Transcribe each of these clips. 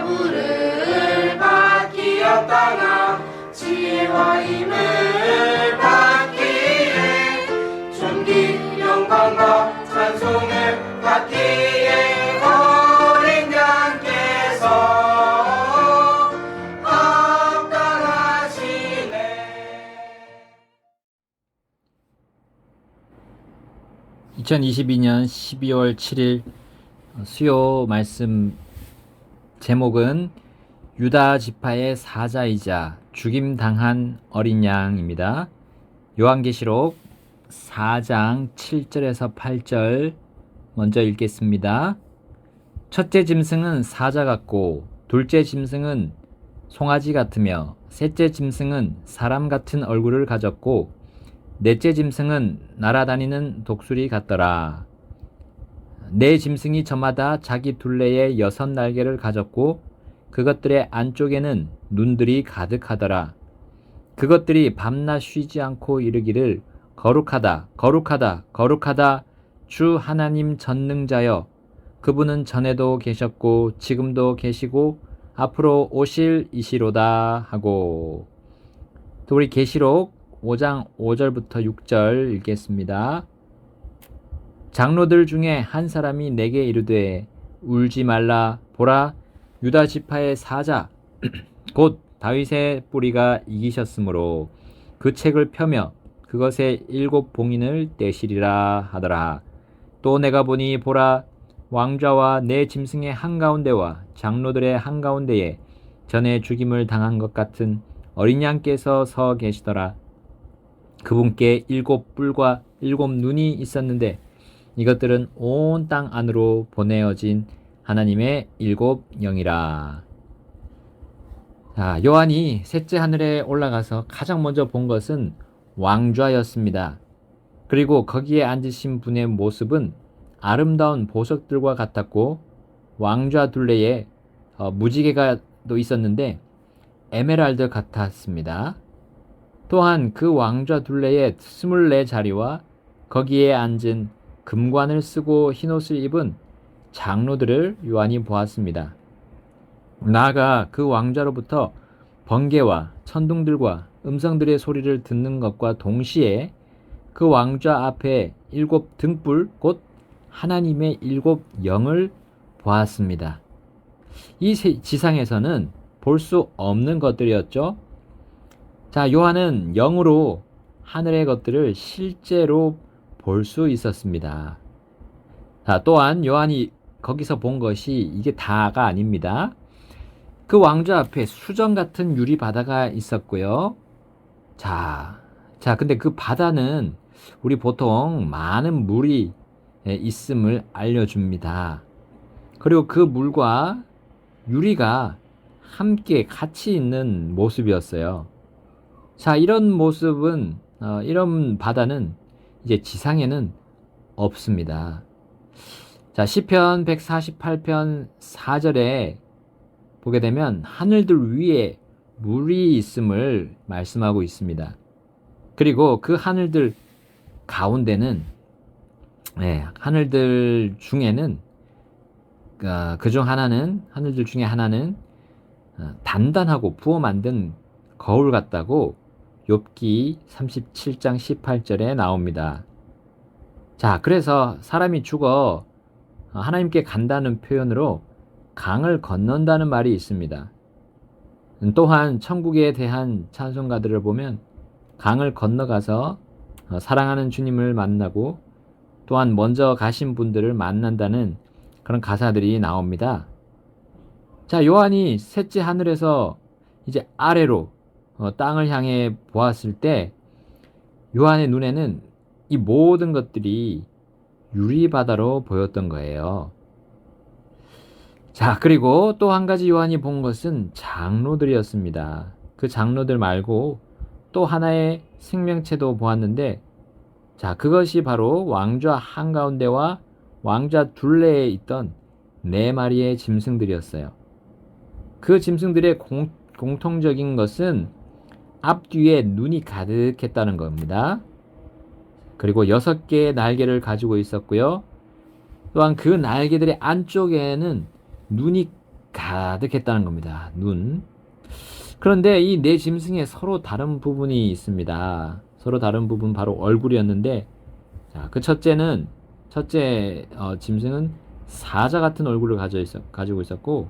부를 받기에 따라 지혜와 힘을 받기에 존귀 영광과 찬송을 받기에 어린 양께서 합당하시네. 2022년 12월 7일 수요 말씀 제목은 유다 지파의 사자이자 죽임당한 어린 양입니다. 요한계시록 4장 7절에서 8절 먼저 읽겠습니다. 첫째 짐승은 사자 같고 둘째 짐승은 송아지 같으며 셋째 짐승은 사람 같은 얼굴을 가졌고 넷째 짐승은 날아다니는 독수리 같더라. 네 짐승이 저마다 자기 둘레에 6 날개를 가졌고 그것들의 안쪽에는 눈들이 가득하더라. 그것들이 밤낮 쉬지 않고 이르기를 거룩하다 거룩하다 거룩하다 주 하나님 전능자여, 그분은 전에도 계셨고 지금도 계시고 앞으로 오실 이시로다 하고. 또 우리 계시록 5장 5절부터 6절 읽겠습니다. 장로들 중에 한 사람이 내게 이르되 울지 말라. 보라, 유다 지파의 사자 곧 다윗의 뿌리가 이기셨으므로 그 책을 펴며 그것의 7 봉인을 떼시리라 하더라. 또 내가 보니 보라, 왕좌와 내 짐승의 한가운데와 장로들의 한가운데에 전에 죽임을 당한 것 같은 어린 양께서 서 계시더라. 그분께 7 뿔과 7 눈이 있었는데 이것들은 온 땅 안으로 보내어진 하나님의 7 영이라. 자, 요한이 셋째 하늘에 올라가서 가장 먼저 본 것은 왕좌였습니다. 그리고 거기에 앉으신 분의 모습은 아름다운 보석들과 같았고 왕좌 둘레에 무지개가 또 있었는데 에메랄드 같았습니다. 또한 그 왕좌 둘레에 24자리와 거기에 앉은 금관을 쓰고 흰옷을 입은 장로들을 요한이 보았습니다. 나아가 그 왕좌로부터 번개와 천둥들과 음성들의 소리를 듣는 것과 동시에 그 왕좌 앞에 7 등불 곧 하나님의 7 영을 보았습니다. 이 지상에서는 볼 수 없는 것들이었죠. 자, 요한은 영으로 하늘의 것들을 실제로 볼 수 있었습니다. 자, 또한 요한이 거기서 본 것이 이게 다가 아닙니다. 그 왕좌 앞에 수정 같은 유리 바다가 있었고요. 자, 근데 그 바다는 우리 보통 많은 물이 있음을 알려줍니다. 그리고 그 물과 유리가 함께 같이 있는 모습이었어요. 자, 이런 모습은, 이런 바다는 이제 지상에는 없습니다. 자, 시편 148편 4절에 보게 되면 하늘들 위에 물이 있음을 말씀하고 있습니다. 그리고 그 하늘들 가운데는, 하늘들 중에는, 그중 하나는, 하늘들 중에 하나는 단단하고 부어 만든 거울 같다고 욥기 37장 18절에 나옵니다. 자, 그래서 사람이 죽어 하나님께 간다는 표현으로 강을 건넌다는 말이 있습니다. 또한 천국에 대한 찬송가들을 보면 강을 건너가서 사랑하는 주님을 만나고 또한 먼저 가신 분들을 만난다는 그런 가사들이 나옵니다. 자, 요한이 셋째 하늘에서 이제 아래로 땅을 향해 보았을 때 요한의 눈에는 이 모든 것들이 유리바다로 보였던 거예요. 자, 그리고 또 한 가지 요한이 본 것은 장로들이었습니다. 그 장로들 말고 또 하나의 생명체도 보았는데, 자, 그것이 바로 왕좌 한가운데와 왕좌 둘레에 있던 4마리의 짐승들이었어요. 그 짐승들의 공통적인 것은 앞뒤에 눈이 가득했다는 겁니다. 그리고 6개의 날개를 가지고 있었고요. 또한 그 날개들의 안쪽에는 눈이 가득했다는 겁니다. 눈. 그런데 이 네 짐승에 서로 다른 부분이 있습니다. 서로 다른 부분 바로 얼굴이었는데, 자, 그 첫째 짐승은 사자 같은 얼굴을 가지고 있었고,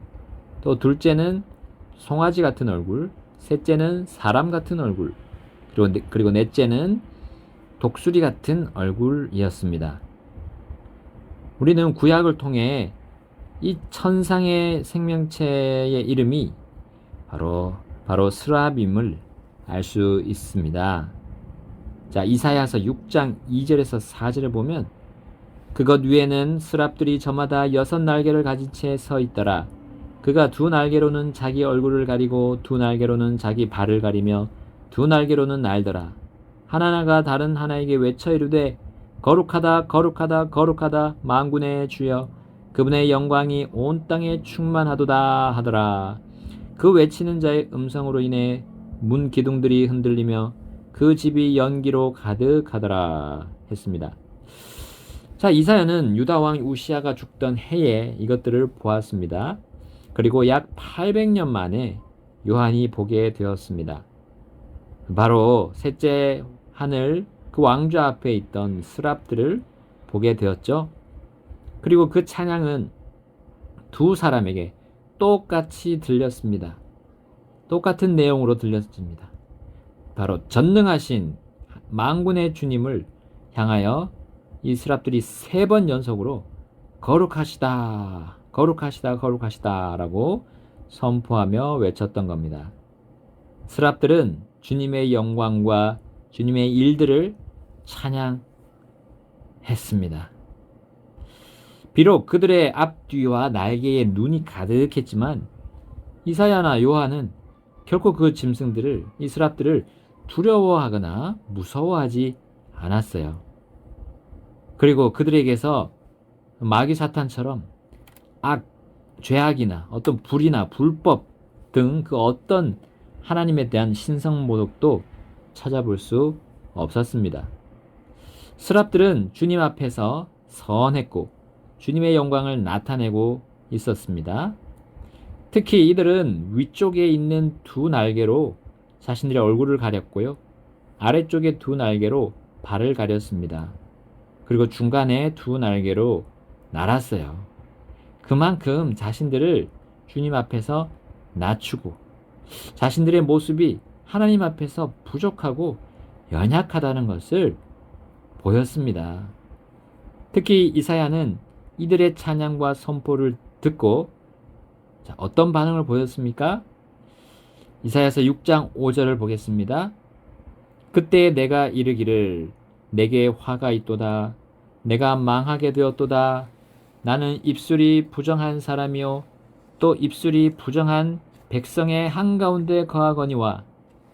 또 둘째는 송아지 같은 얼굴, 셋째는 사람 같은 얼굴, 그리고 넷째는 독수리 같은 얼굴이었습니다. 우리는 구약을 통해 이 천상의 생명체의 이름이 바로 스라빔을 알 수 있습니다. 자, 이사야서 6장 2절에서 4절에 보면 그것 위에는 스랍들이 저마다 6날개를 가진 채 서 있더라. 그가 2날개로는 자기 얼굴을 가리고 2날개로는 자기 발을 가리며 2날개로는 날더라. 하나가 다른 하나에게 외쳐 이르되 거룩하다 거룩하다 거룩하다 만군의 주여 그분의 영광이 온 땅에 충만하도다 하더라. 그 외치는 자의 음성으로 인해 문 기둥들이 흔들리며 그 집이 연기로 가득하더라 했습니다. 자, 이사야는 유다 왕 우시아가 죽던 해에 이것들을 보았습니다. 그리고 약 800년 만에 요한이 보게 되었습니다. 바로 셋째 하늘 그 왕좌 앞에 있던 스랍들을 보게 되었죠. 그리고 그 찬양은 두 사람에게 똑같이 들렸습니다. 똑같은 내용으로 들렸습니다. 바로 전능하신 만군의 주님을 향하여 이 스랍들이 3번 연속으로 거룩하시다 거룩하시다 거룩하시다 라고 선포하며 외쳤던 겁니다. 스랍들은 주님의 영광과 주님의 일들을 찬양했습니다. 비록 그들의 앞뒤와 날개에 눈이 가득했지만 이사야나 요한은 결코 그 짐승들을, 이 스랍들을 두려워하거나 무서워하지 않았어요. 그리고 그들에게서 마귀 사탄처럼 죄악이나 어떤 불이나 불법 등 그 어떤 하나님에 대한 신성 모독도 찾아볼 수 없었습니다. 스랍들은 주님 앞에서 선했고 주님의 영광을 나타내고 있었습니다. 특히 이들은 위쪽에 있는 2날개로 자신들의 얼굴을 가렸고요. 아래쪽에 2날개로 발을 가렸습니다. 그리고 중간에 2날개로 날았어요. 그만큼 자신들을 주님 앞에서 낮추고 자신들의 모습이 하나님 앞에서 부족하고 연약하다는 것을 보였습니다. 특히 이사야는 이들의 찬양과 선포를 듣고 어떤 반응을 보였습니까? 이사야서 6장 5절을 보겠습니다. 그때 내가 이르기를 내게 화가 있도다. 내가 망하게 되었도다. 나는 입술이 부정한 사람이요 또 입술이 부정한 백성의 한가운데 거하거니와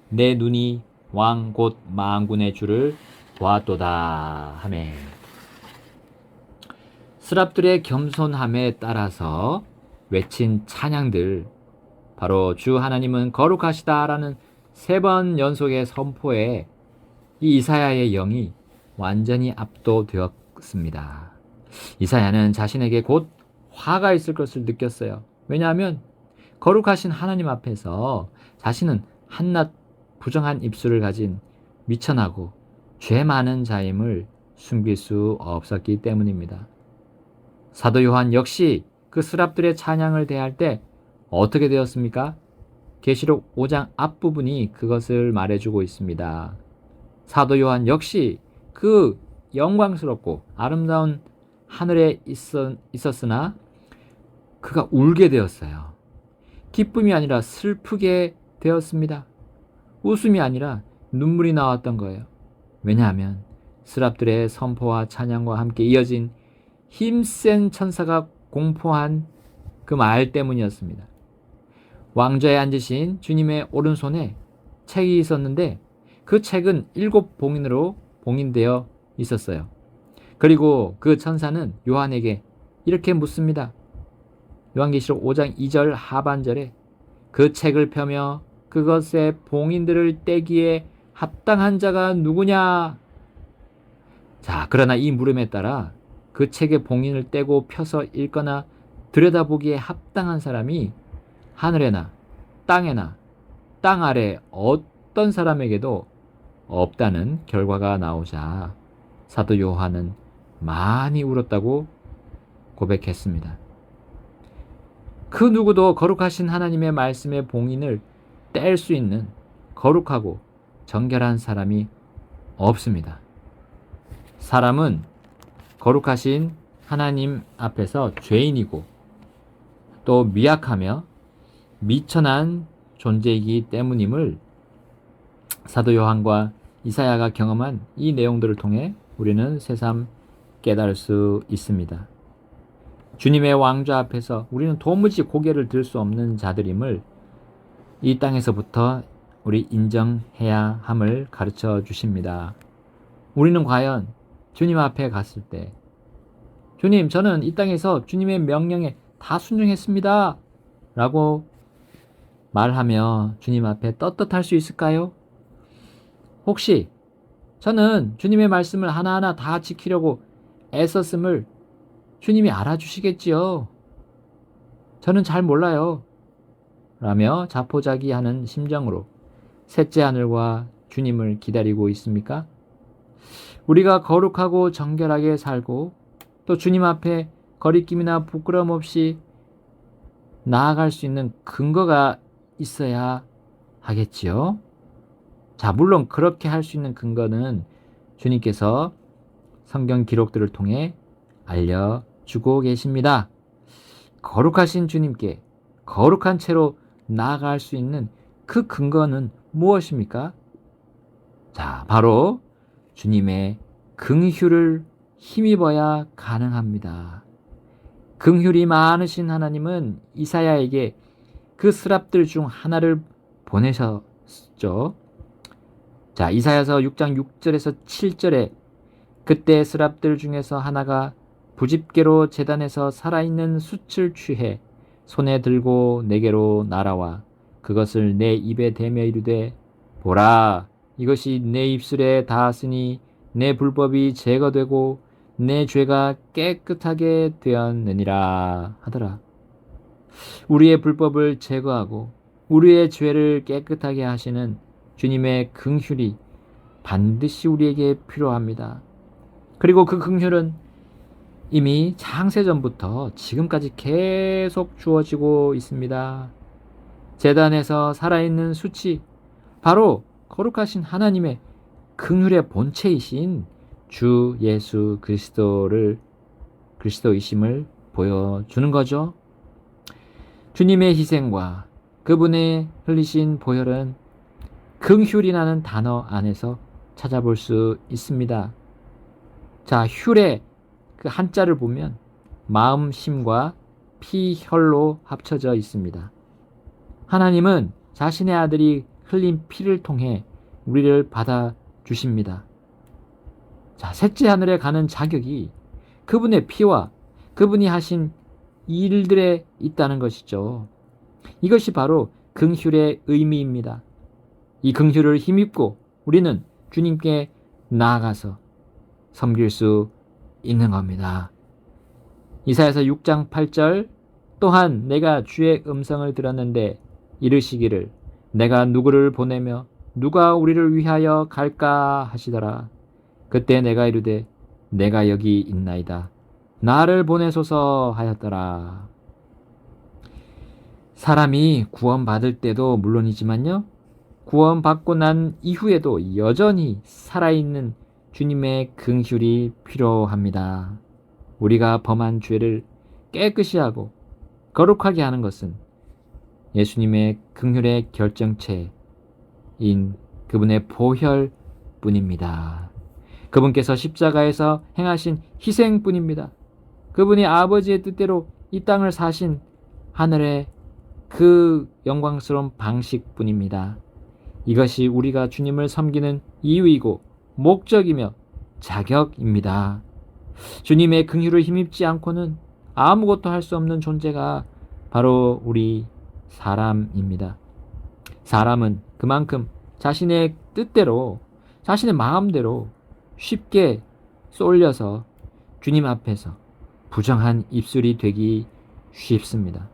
내 눈이 왕 곧 만군의 주를 보았도다 하매. 스랍들의 겸손함에 따라서 외친 찬양들, 바로 주 하나님은 거룩하시다라는 3번 연속의 선포에 이 이사야의 영이 완전히 압도되었습니다. 이사야는 자신에게 곧 화가 있을 것을 느꼈어요. 왜냐하면 거룩하신 하나님 앞에서 자신은 한낱 부정한 입술을 가진 미천하고 죄 많은 자임을 숨길 수 없었기 때문입니다. 사도 요한 역시 그 스랍들의 찬양을 대할 때 어떻게 되었습니까? 계시록 5장 앞부분이 그것을 말해주고 있습니다. 사도 요한 역시 그 영광스럽고 아름다운 하늘에 있었으나 그가 울게 되었어요. 기쁨이 아니라 슬프게 되었습니다. 웃음이 아니라 눈물이 나왔던 거예요. 왜냐하면 스랍들의 선포와 찬양과 함께 이어진 힘센 천사가 공포한 그 말 때문이었습니다. 왕좌에 앉으신 주님의 오른손에 책이 있었는데 그 책은 7봉인으로 봉인되어 있었어요. 그리고 그 천사는 요한에게 이렇게 묻습니다. 요한계시록 5장 2절 하반절에 그 책을 펴며 그것의 봉인들을 떼기에 합당한 자가 누구냐? 자, 그러나 이 물음에 따라 그 책의 봉인을 떼고 펴서 읽거나 들여다보기에 합당한 사람이 하늘에나 땅에나 땅 아래 어떤 사람에게도 없다는 결과가 나오자 사도 요한은 많이 울었다고 고백했습니다. 그 누구도 거룩하신 하나님의 말씀의 봉인을 뗄 수 있는 거룩하고 정결한 사람이 없습니다. 사람은 거룩하신 하나님 앞에서 죄인이고 또 미약하며 미천한 존재이기 때문임을 사도 요한과 이사야가 경험한 이 내용들을 통해 우리는 새삼 깨달을 수 있습니다. 주님의 왕좌 앞에서 우리는 도무지 고개를 들 수 없는 자들임을 이 땅에서부터 우리 인정해야 함을 가르쳐 주십니다. 우리는 과연 주님 앞에 갔을 때 주님, 저는 이 땅에서 주님의 명령에 다 순종했습니다 라고 말하며 주님 앞에 떳떳할 수 있을까요? 혹시 저는 주님의 말씀을 하나하나 다 지키려고 애썼음을 주님이 알아주시겠지요? 저는 잘 몰라요 라며 자포자기하는 심정으로 셋째 하늘과 주님을 기다리고 있습니까? 우리가 거룩하고 정결하게 살고 또 주님 앞에 거리낌이나 부끄러움 없이 나아갈 수 있는 근거가 있어야 하겠지요. 자, 물론 그렇게 할 수 있는 근거는 주님께서 성경 기록들을 통해 알려주고 계십니다. 거룩하신 주님께 거룩한 채로 나아갈 수 있는 그 근거는 무엇입니까? 자, 바로 주님의 긍휼을 힘입어야 가능합니다. 긍휼이 많으신 하나님은 이사야에게 그 스랍들 중 하나를 보내셨죠. 자, 이사야서 6장 6절에서 7절에 그때 스랍들 중에서 하나가 부집개로 제단에서 살아있는 숯을 취해 손에 들고 내게로 날아와 그것을 내 입에 대며 이르되 보라, 이것이 내 입술에 닿았으니 내 불법이 제거되고 내 죄가 깨끗하게 되었느니라 하더라. 우리의 불법을 제거하고 우리의 죄를 깨끗하게 하시는 주님의 긍휼이 반드시 우리에게 필요합니다. 그리고 그 긍휼은 이미 창세전부터 지금까지 계속 주어지고 있습니다. 제단에서 살아있는 숯이 바로 거룩하신 하나님의 긍휼의 본체이신 주 예수 그리스도이심을 보여주는 거죠. 주님의 희생과 그분의 흘리신 보혈은 긍휼이라는 단어 안에서 찾아볼 수 있습니다. 자, 휼의 그 한자를 보면 마음, 심과 피, 혈로 합쳐져 있습니다. 하나님은 자신의 아들이 흘린 피를 통해 우리를 받아주십니다. 자, 셋째 하늘에 가는 자격이 그분의 피와 그분이 하신 일들에 있다는 것이죠. 이것이 바로 긍휼의 의미입니다. 이 긍휼을 힘입고 우리는 주님께 나아가서 섬길 수 있는 겁니다. 이사야서 6장 8절 또한 내가 주의 음성을 들었는데 이르시기를 내가 누구를 보내며 누가 우리를 위하여 갈까 하시더라. 그때 내가 이르되 내가 여기 있나이다. 나를 보내소서 하였더라. 사람이 구원받을 때도 물론이지만요. 구원받고 난 이후에도 여전히 살아있는 주님의 긍휼이 필요합니다. 우리가 범한 죄를 깨끗이 하고 거룩하게 하는 것은 예수님의 긍휼의 결정체인 그분의 보혈뿐입니다. 그분께서 십자가에서 행하신 희생뿐입니다. 그분이 아버지의 뜻대로 이 땅을 사신 하늘의 그 영광스러운 방식뿐입니다. 이것이 우리가 주님을 섬기는 이유이고 목적이며 자격입니다. 주님의 긍휼을 힘입지 않고는 아무것도 할 수 없는 존재가 바로 우리 사람입니다. 사람은 그만큼 자신의 뜻대로, 자신의 마음대로 쉽게 쏠려서 주님 앞에서 부정한 입술이 되기 쉽습니다.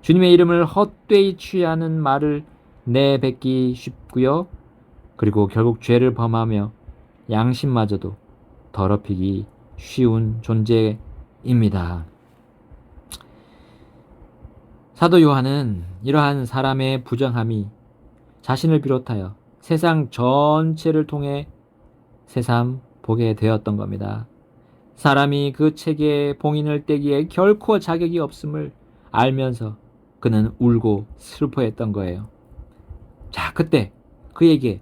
주님의 이름을 헛되이 취하는 말을 내뱉기 쉽고요. 그리고 결국 죄를 범하며 양심마저도 더럽히기 쉬운 존재입니다. 사도 요한은 이러한 사람의 부정함이 자신을 비롯하여 세상 전체를 통해 새삼 보게 되었던 겁니다. 사람이 그 책에 봉인을 떼기에 결코 자격이 없음을 알면서 그는 울고 슬퍼했던 거예요. 자, 그때 그에게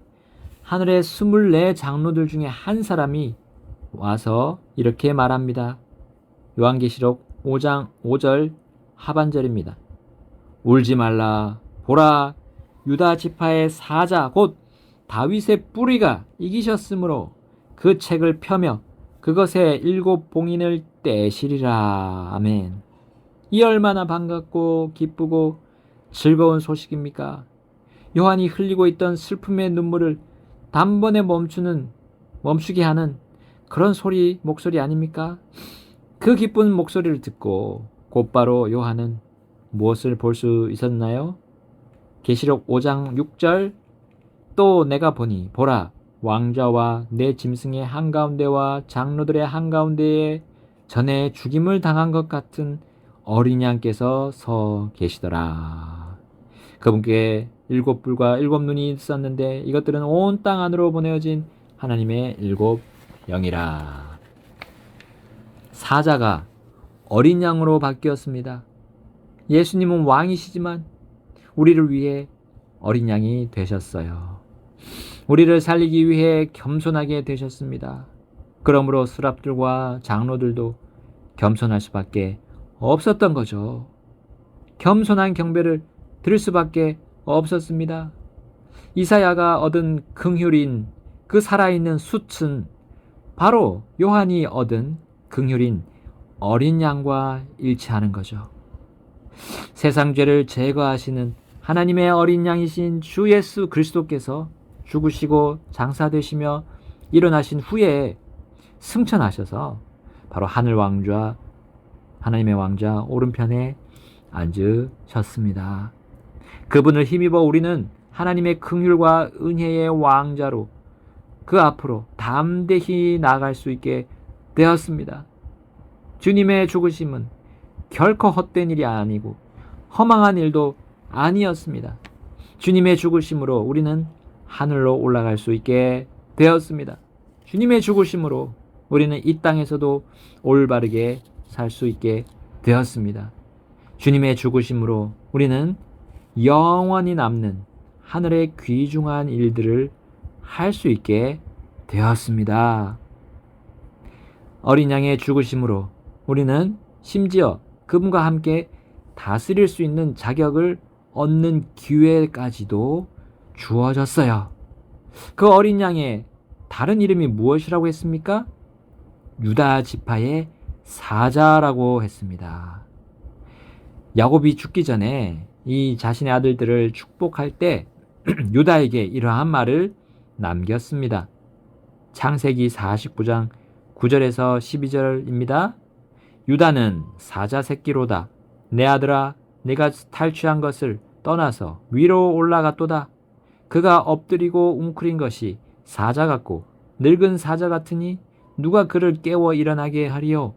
하늘의 24 장로들 중에 한 사람이 와서 이렇게 말합니다. 요한계시록 5장 5절 하반절입니다. 울지 말라. 보라, 유다 지파의 사자 곧 다윗의 뿌리가 이기셨으므로 그 책을 펴며 그것의 7 봉인을 떼시리라. 아멘. 이 얼마나 반갑고 기쁘고 즐거운 소식입니까? 요한이 흘리고 있던 슬픔의 눈물을 단번에 멈추게 하는 그런 목소리 아닙니까? 그 기쁜 목소리를 듣고 곧바로 요한은 무엇을 볼 수 있었나요? 계시록 5장 6절 또 내가 보니 보라 왕자와 내 짐승의 한가운데와 장로들의 한가운데에 전에 죽임을 당한 것 같은 어린 양께서 서 계시더라. 그분께 7뿔과 7눈이 있었는데 이것들은 온 땅 안으로 보내어진 하나님의 7 영이라. 사자가 어린 양으로 바뀌었습니다. 예수님은 왕이시지만 우리를 위해 어린 양이 되셨어요. 우리를 살리기 위해 겸손하게 되셨습니다. 그러므로 스랍들과 장로들도 겸손할 수밖에 없었던 거죠. 겸손한 경배를 드릴 수밖에 없었습니다. 이사야가 얻은 긍휼인 그 살아있는 숫은 바로 요한이 얻은 긍휼인 어린 양과 일치하는 거죠. 세상 죄를 제거하시는 하나님의 어린 양이신 주 예수 그리스도께서 죽으시고 장사되시며 일어나신 후에 승천하셔서 바로 하늘 왕좌, 하나님의 왕좌 오른편에 앉으셨습니다. 그분을 힘입어 우리는 하나님의 긍휼과 은혜의 왕자로 그 앞으로 담대히 나아갈 수 있게 되었습니다. 주님의 죽으심은 결코 헛된 일이 아니고 허망한 일도 아니었습니다. 주님의 죽으심으로 우리는 하늘로 올라갈 수 있게 되었습니다. 주님의 죽으심으로 우리는 이 땅에서도 올바르게 살 수 있게 되었습니다. 주님의 죽으심으로 우리는 영원히 남는 하늘의 귀중한 일들을 할 수 있게 되었습니다. 어린 양의 죽으심으로 우리는 심지어 그분과 함께 다스릴 수 있는 자격을 얻는 기회까지도 주어졌어요. 그 어린 양의 다른 이름이 무엇이라고 했습니까? 유다 지파의 사자라고 했습니다. 야곱이 죽기 전에 이 자신의 아들들을 축복할 때 유다에게 이러한 말을 남겼습니다. 창세기 49장 9절에서 12절입니다. 유다는 사자 새끼로다. 내 아들아, 네가 탈취한 것을 떠나서 위로 올라갔도다. 그가 엎드리고 웅크린 것이 사자 같고 늙은 사자 같으니 누가 그를 깨워 일어나게 하리요.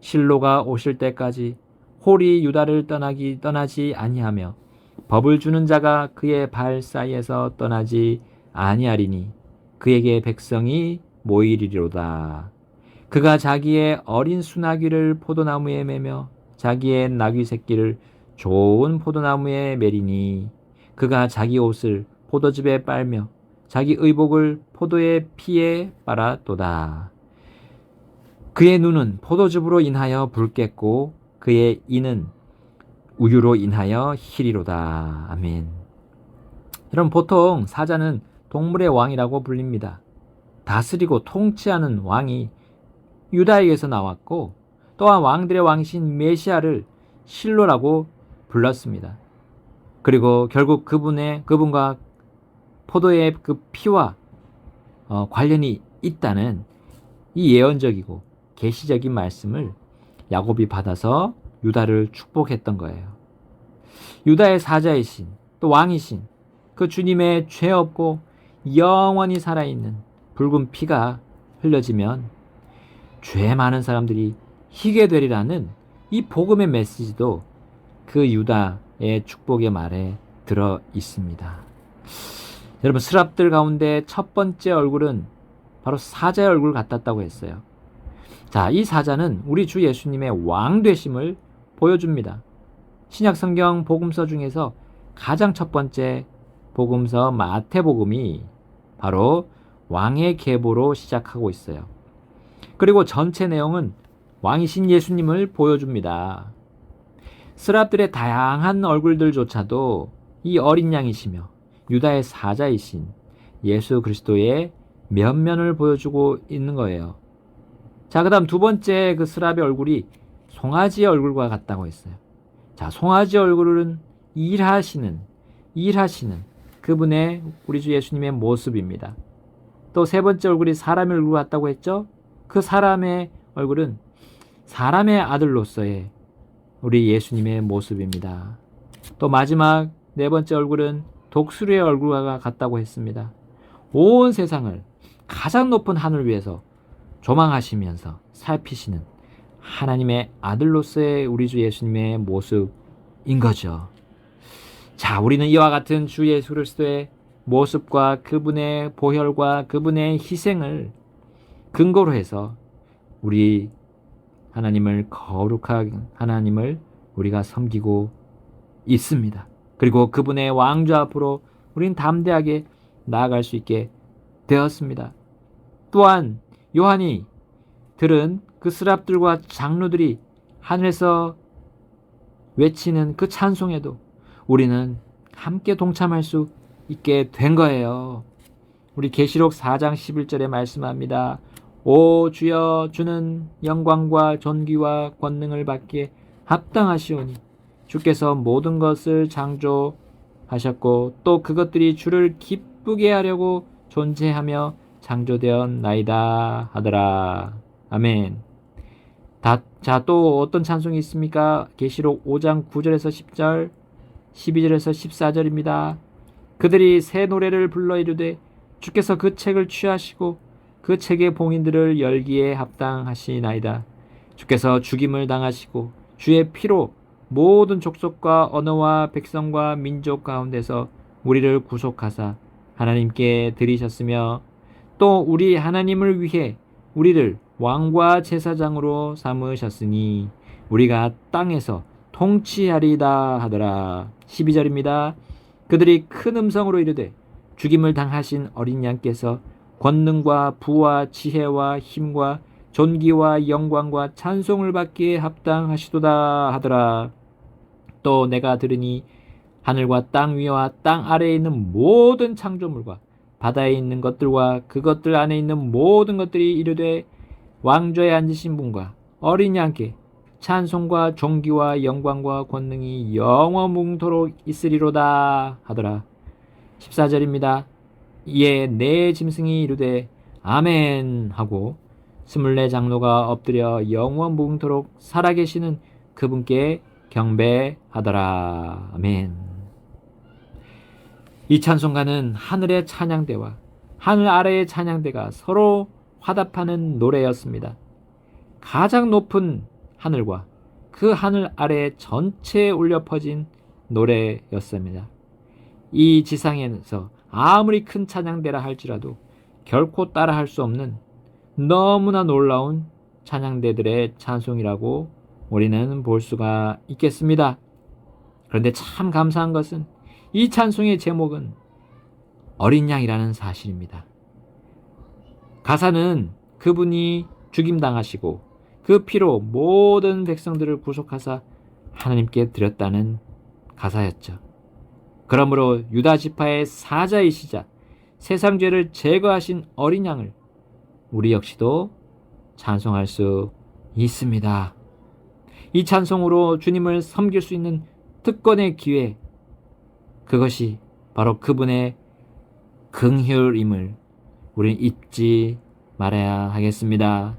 실로가 오실 때까지 홀이 유다를 떠나지 아니하며 법을 주는 자가 그의 발 사이에서 떠나지 아니하리니 그에게 백성이 모이리로다. 그가 자기의 어린 수나귀를 포도나무에 매며 자기의 나귀 새끼를 좋은 포도나무에 매리니 그가 자기 옷을 포도즙에 빨며 자기 의복을 포도의 피에 빨았도다. 그의 눈은 포도즙으로 인하여 붉겠고 그의 이는 우유로 인하여 희리로다. 아멘. 여러분, 보통 사자는 동물의 왕이라고 불립니다. 다스리고 통치하는 왕이 유다에게서 나왔고 또한 왕들의 왕이신 메시아를 실로라고 불렀습니다. 그리고 결국 그분과 포도의 그 피와 관련이 있다는 이 예언적이고 계시적인 말씀을 야곱이 받아서 유다를 축복했던 거예요. 유다의 사자이신 또 왕이신 그 주님의 죄 없고 영원히 살아있는 붉은 피가 흘려지면 죄 많은 사람들이 희게 되리라는 이 복음의 메시지도 그 유다의 축복의 말에 들어 있습니다. 여러분, 스랍들 가운데 첫 번째 얼굴은 바로 사자의 얼굴 같았다고 했어요. 자, 이 사자는 우리 주 예수님의 왕 되심을 보여줍니다. 신약 성경 복음서 중에서 가장 첫 번째 복음서 마태복음이 바로 왕의 계보로 시작하고 있어요. 그리고 전체 내용은 왕이신 예수님을 보여줍니다. 스랍들의 다양한 얼굴들조차도 이 어린 양이시며 유다의 사자이신 예수 그리스도의 면면을 보여주고 있는 거예요. 자, 그 다음 두 번째 그 스랍의 얼굴이 송아지의 얼굴과 같다고 했어요. 자, 송아지의 얼굴은 일하시는 그분의 우리 주 예수님의 모습입니다. 또 세 번째 얼굴이 사람의 얼굴 같다고 했죠? 그 사람의 얼굴은 사람의 아들로서의 우리 예수님의 모습입니다. 또 마지막 네 번째 얼굴은 독수리의 얼굴과 같다고 했습니다. 온 세상을 가장 높은 하늘 위에서 조망하시면서 살피시는 하나님의 아들로서의 우리 주 예수님의 모습인 거죠. 자, 우리는 이와 같은 주 예수 그리스도의 모습과 그분의 보혈과 그분의 희생을 근거로 해서 우리 하나님을 거룩한 하나님을 우리가 섬기고 있습니다. 그리고 그분의 왕좌 앞으로 우리는 담대하게 나아갈 수 있게 되었습니다. 또한 요한이 들은 그 스랍들과 장로들이 하늘에서 외치는 그 찬송에도 우리는 함께 동참할 수 있게 된 거예요. 우리 계시록 4장 11절에 말씀합니다. 오 주여, 주는 영광과 존귀와 권능을 받기에 합당하시오니 주께서 모든 것을 창조하셨고 또 그것들이 주를 기쁘게 하려고 존재하며 창조되었나이다 하더라. 아멘. 자, 또 어떤 찬송이 있습니까? 계시록 5장 9절에서 10절, 12절에서 14절입니다. 그들이 새 노래를 불러 이르되 주께서 그 책을 취하시고 그 책의 봉인들을 열기에 합당하시나이다. 주께서 죽임을 당하시고 주의 피로 모든 족속과 언어와 백성과 민족 가운데서 우리를 구속하사 하나님께 드리셨으며 또 우리 하나님을 위해 우리를 왕과 제사장으로 삼으셨으니 우리가 땅에서 통치하리다 하더라. 12절입니다. 그들이 큰 음성으로 이르되 죽임을 당하신 어린 양께서 권능과 부와 지혜와 힘과 존귀와 영광과 찬송을 받기에 합당하시도다 하더라. 또 내가 들으니 하늘과 땅 위와 땅 아래에 있는 모든 창조물과 바다에 있는 것들과 그것들 안에 있는 모든 것들이 이르되 왕좌에 앉으신 분과 어린 양께 찬송과 존귀와 영광과 권능이 영원무궁토록 있으리로다 하더라. 14절입니다. 이에 네 짐승이 이르되 아멘 하고 24 장로가 엎드려 영원무궁토록 살아계시는 그분께 경배하더라. 아멘. 이 찬송가는 하늘의 찬양대와 하늘 아래의 찬양대가 서로 화답하는 노래였습니다. 가장 높은 하늘과 그 하늘 아래 전체에 울려 퍼진 노래였습니다. 이 지상에서 아무리 큰 찬양대라 할지라도 결코 따라할 수 없는 너무나 놀라운 찬양대들의 찬송이라고 우리는 볼 수가 있겠습니다. 그런데 참 감사한 것은 이 찬송의 제목은 어린 양이라는 사실입니다. 가사는 그분이 죽임당하시고 그 피로 모든 백성들을 구속하사 하나님께 드렸다는 가사였죠. 그러므로 유다 지파의 사자이시자 세상 죄를 제거하신 어린 양을 우리 역시도 찬송할 수 있습니다. 이 찬송으로 주님을 섬길 수 있는 특권의 기회, 그것이 바로 그분의 긍휼임을 우리는 잊지 말아야 하겠습니다.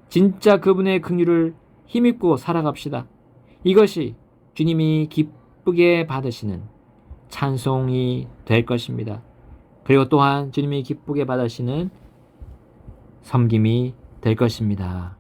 진짜 그분의 긍휼을 힘입고 살아갑시다. 이것이 주님이 기쁘게 받으시는 찬송이 될 것입니다. 그리고 또한 주님이 기쁘게 받으시는 섬김이 될 것입니다.